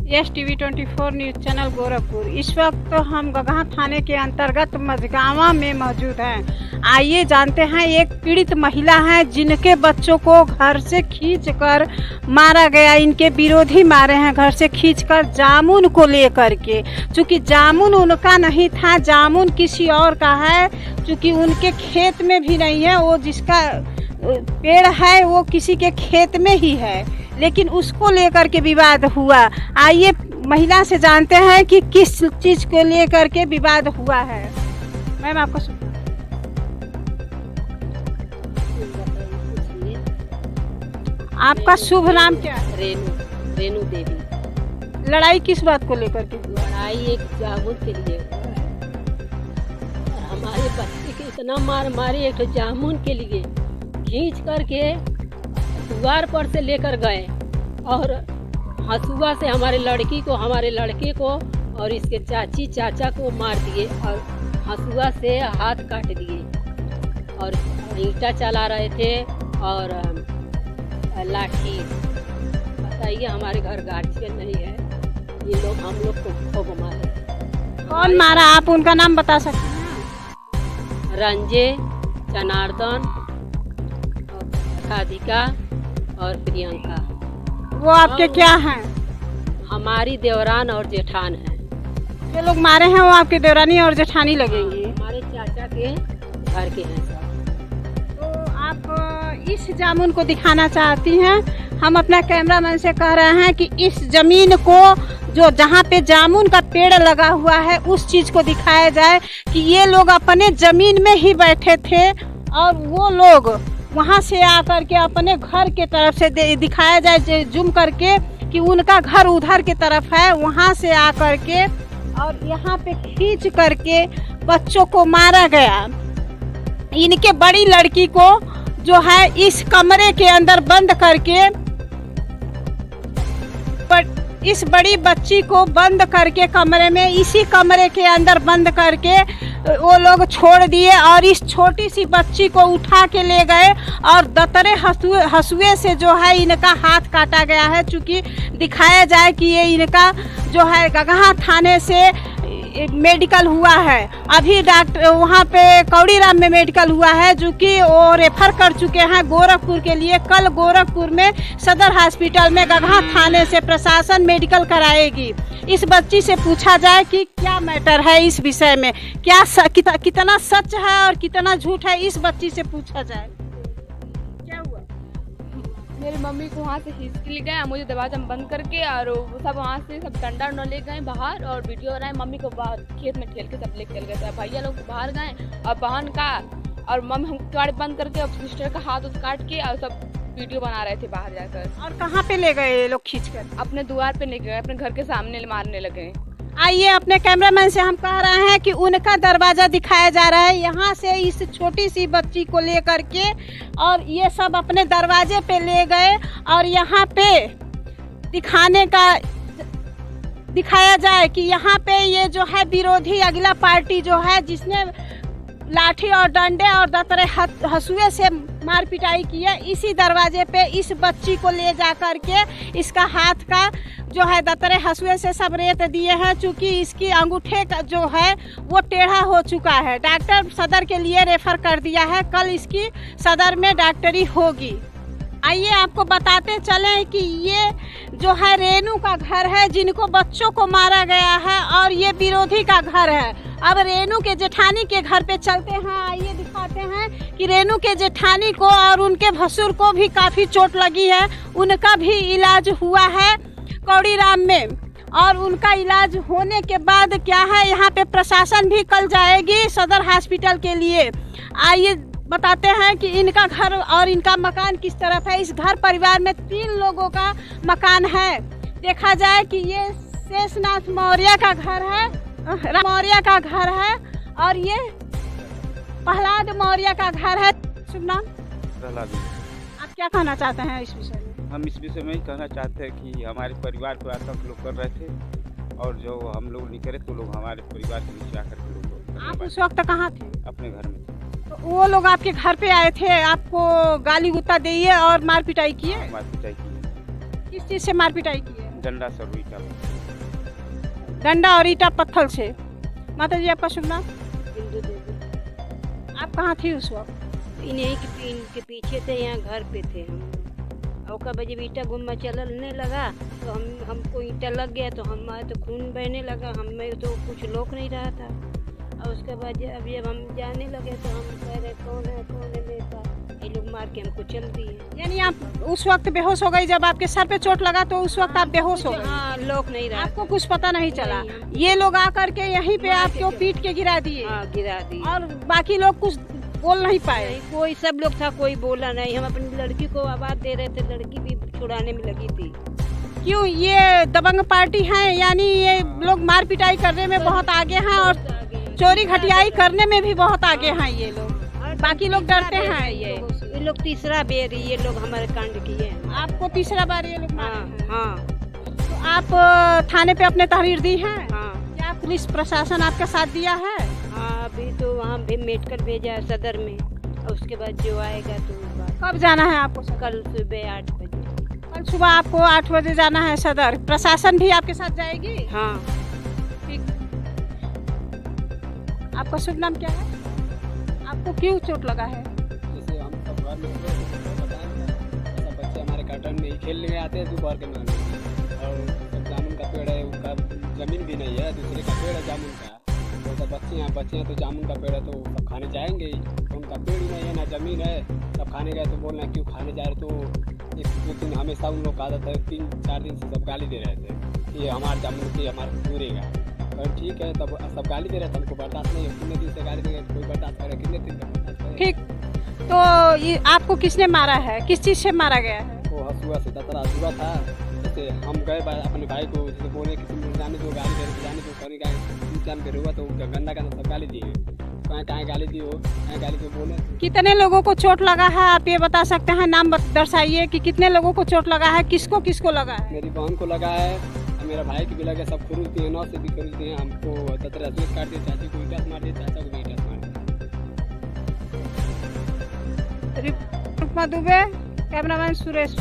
Yes TV 24 news channel Gorakhpur. इस वक्त हम गगहा थाने के अंतर्गत मझगावा में मौजूद हैं। आइए जानते हैं, एक पीड़ित महिला है जिनके बच्चों को घर से खींचकर मारा गया। इनके विरोधी मारे हैं घर से खींचकर जामुन को लेकर के। चूँकि जामुन उनका नहीं था, जामुन किसी और का है। चूँकि उनके खेत में भी नहीं है, वो जिसका पेड़ है वो किसी के खेत में ही है, लेकिन उसको लेकर के विवाद हुआ। आइए महिला से जानते हैं कि किस चीज को लेकर के विवाद हुआ है। मैम आपको आपका शुभ नाम क्या है? रेनू देवी। लड़ाई किस बात को लेकर के? लड़ाई एक जामुन के लिए हुआ है। और हमारे बच्चे के इतना मार मारी, एक तो जामुन के लिए खींच करके द्वार पर से लेकर गए और हंसुआ से हमारे लड़की को, हमारे लड़के को और इसके चाची चाचा को मार दिए और हंसुआ से हाथ काट दिए और ईंटा चला रहे थे और लाठी। बताइए, हमारे घर गार्जियन नहीं है, ये लोग हम लोग को खूब मारे। कौन मारा? आप उनका नाम बता सकते हैं? रंजे, जनार्दन, राधिका और प्रियंका। वो आपके क्या हैं? हमारी देवरान और जेठान है। जो लोग मारे हैं वो आपके देवरानी और जेठानी लगेंगी। हमारे चाचा के घर के हैं सब। तो आप इस जामुन को दिखाना चाहती हैं? हम अपना कैमरामैन से कह रहे हैं कि इस जमीन को, जो जहाँ पे जामुन का पेड़ लगा हुआ है, उस चीज को दिखाया जाए कि ये लोग अपने जमीन में ही बैठे थे और वो लोग वहाँ से आकर के अपने घर के तरफ से दिखाया जाए जूम करके कि उनका घर उधर के तरफ है। वहाँ से आकर के और यहाँ पे खींच करके बच्चों को मारा गया। इनके बड़ी लड़की को जो है इस कमरे के अंदर बंद करके, इस बड़ी बच्ची को बंद करके कमरे में, इसी कमरे के अंदर बंद करके वो लोग छोड़ दिए और इस छोटी सी बच्ची को उठा के ले गए और दतरे हंसुए से जो है इनका हाथ काटा गया है। चूँकि दिखाया जाए कि ये इनका जो है गगहा थाने से मेडिकल हुआ है। अभी डॉक्टर वहाँ पे कौड़ीराम में मेडिकल हुआ है, जो कि वो रेफर कर चुके हैं गोरखपुर के लिए। कल गोरखपुर में सदर हॉस्पिटल में गगहा थाने से प्रशासन मेडिकल कराएगी। इस बच्ची से पूछा जाए कि क्या मैटर है इस विषय में, क्या कितना सच है और कितना झूठ है, इस बच्ची से पूछा जाए। क्या हुआ? मेरी मम्मी को वहाँ से खींच के ले गए, मुझे दरवाजा बंद करके, और वो सब वहाँ से सब डंडा उंडा ले गए बाहर और वीडियो बनाए। मम्मी को बाहर खेत में ठेल के सब लेके चल गए थे। भैया लोग बाहर गए और बहन का और मम्मी हम गाड़ी बंद करके और सिस्टर का हाथ उस काट के और सब वीडियो बना रहे थे बाहर जाकर। और कहाँ पे ले गए ये लोग खींच कर? अपने द्वार पे ले गए, अपने घर के सामने मारने लगे। आइए अपने कैमरामैन से हम कह रहे हैं कि उनका दरवाजा दिखाया जा रहा है। यहाँ से इस छोटी सी बच्ची को लेकर के और ये सब अपने दरवाजे पे ले गए और यहाँ पे दिखाया जाए कि यहाँ पे ये जो है विरोधी अगला पार्टी जो है, जिसने लाठी और डंडे और दतरे हंसुए से मार पिटाई की है, इसी दरवाजे पे इस बच्ची को ले जा कर के इसका हाथ का जो है दतरे हंसुए से सब रेत दिए हैं। चूँकि इसकी अंगूठे का जो है वो टेढ़ा हो चुका है। डॉक्टर सदर के लिए रेफर कर दिया है, कल इसकी सदर में डॉक्टरी होगी। आइए आपको बताते चलें कि ये जो है रेनू का घर है, जिनको बच्चों को मारा गया है, और ये विरोधी का घर है। अब रेनू के जेठानी के घर पे चलते हैं। आइए दिखाते हैं कि रेनू के जेठानी को और उनके भसुर को भी काफ़ी चोट लगी है। उनका भी इलाज हुआ है कौड़ीराम में और उनका इलाज होने के बाद क्या है, यहाँ पे प्रशासन भी कल जाएगी सदर हॉस्पिटल के लिए। आइए बताते हैं कि इनका घर और इनका मकान किस तरफ है। इस घर परिवार में 3 लोगों का मकान है। देखा जाए कि ये शेषनाथ मौर्य का घर है, मौर्य का घर है, और ये प्रहलाद मौर्य का घर है। शुभ नाम? प्रहलाद। आप क्या कहना चाहते हैं इस विषय में? हम इस विषय में ही कहना चाहते हैं कि हमारे परिवार पर आतंक लोग कर रहे थे और जो हम लोग नहीं करे तो लोग हमारे परिवार के नीचे आकर के लोग। आप उस वक्त कहाँ थे? अपने घर में। तो वो लोग आपके घर पे आए थे, आपको गाली गुत्ता दिए और मार पिटाई किए? मार पिटाई की। किस चीज़ से मार पिटाई की है? डंडा से और ईंटा। डंडा और ईटा पत्थर से। माता जी आपका शुभ नाम? हिंदू देवी। आप कहाँ थी उस वक्त? इनके पीछे थे, यहाँ घर पे थे हम। और कब जब ईटा गुम्मा चलने लगा तो हमको ईटा लग गया, तो हमारे तो खून बहने लगा, हमें तो कुछ लोक नहीं रहा था। और उसके बाद जब हम जाने लगे तो हम कह रहे कौन है मेरे पास, ये लोग मार के हमको चल दिए। यानी आप उस वक्त बेहोश हो गई, जब आपके सर पे चोट लगा तो उस वक्त आप बेहोश हो गई? हाँ, लोक नहीं रहा, आपको कुछ पता नहीं चला? नहीं, ये लोग आकर के यहीं पे आपको पीट के गिरा दिए? हाँ, गिरा दिए। और बाकी लोग कुछ बोल नहीं पाए? नहीं, कोई, सब लोग था, कोई बोला नहीं। हम अपनी लड़की को आवाज दे रहे थे, लड़की भी छुड़ाने में लगी थी। क्यों? ये दबंग पार्टी है, यानी ये लोग मार पिटाई करने में बहुत आगे हैं और चोरी घटियाई करने में भी बहुत आगे हैं ये लोग। बाकी लोग डरते हैं। ये लोग तीसरा बेर ये लोग हमारे कांड किए हैं। आपको तीसरा बार ये लोग मारे हैं? हाँ, तो आप थाने पे अपने तहरीर दी है? हाँ, क्या पुलिस प्रशासन आपका साथ दिया है? हाँ। अभी तो वहाँ भी मेडिकल भेजा है सदर में, और उसके बाद जो आएगा तो कब जाना है आपको? कल सुबह 8 बजे। कल सुबह आपको 8 बजे जाना है सदर। प्रशासन भी आपके साथ जाएगी? हाँ। ठीक। आपका शुभ नाम क्या है? आपको क्यों चोट लगा है? जैसे हम सब घर में सब बच्चे हमारे कर्टन में ही खेलने आते हैं दोपहर के मामले में, और सब जामुन का पेड़ है, उसका जमीन भी नहीं है, दूसरे का पेड़ है जामुन का। तो सब बच्चे हैं तो जामुन का पेड़ है तो सब खाने जाएंगे ही, तो उनका पेड़ ही नहीं है ना जमीन है। सब खाने गए तो बोलना क्यों खाने जा रहे, तो एक दो दिन हमेशा उन लोग का आदत है, 3-4 दिन से सब गाली दे रहे थे कि ये हमारे जामुन की हमारे पूरेगा। और ठीक है, तब सब गाली दे रहे थे, हमको बर्दाश्त नहीं है। कितने दिन से गाली देंगे, कोई बर्दाश्त करे? कितने दिन तक बर्दाश्त करे? ठीक। तो ये आपको किसने मारा है? किस चीज से मारा गया है? वो हंसुआ से दतरा हंसुआ था। जैसे हम गए अपने भाई को जैसे बोले कि तुम जाने दो, गाली दे जाने दो, कहीं जान के हुआ तो गंदा का सब गाली दिए, कहाँ गाली दी हो, कहाँ गाली को बोले। कितने लोगों को चोट लगा है आप ये बता सकते हैं? नाम दर्शाइए कि कितने लोगों को चोट लगा है, किसको किसको लगा है? मेरी बहन को लगा है, मेरा भाई की भी लगा, सब खुरुद दिए, 9 से भी खुरुद दिए। हमको दतरा से काट दिए, चाची को ईटा मार दिए, चाचा को भी ईटा मार दिए। रुक्मा दुबे, कैमरामैन सुरेश।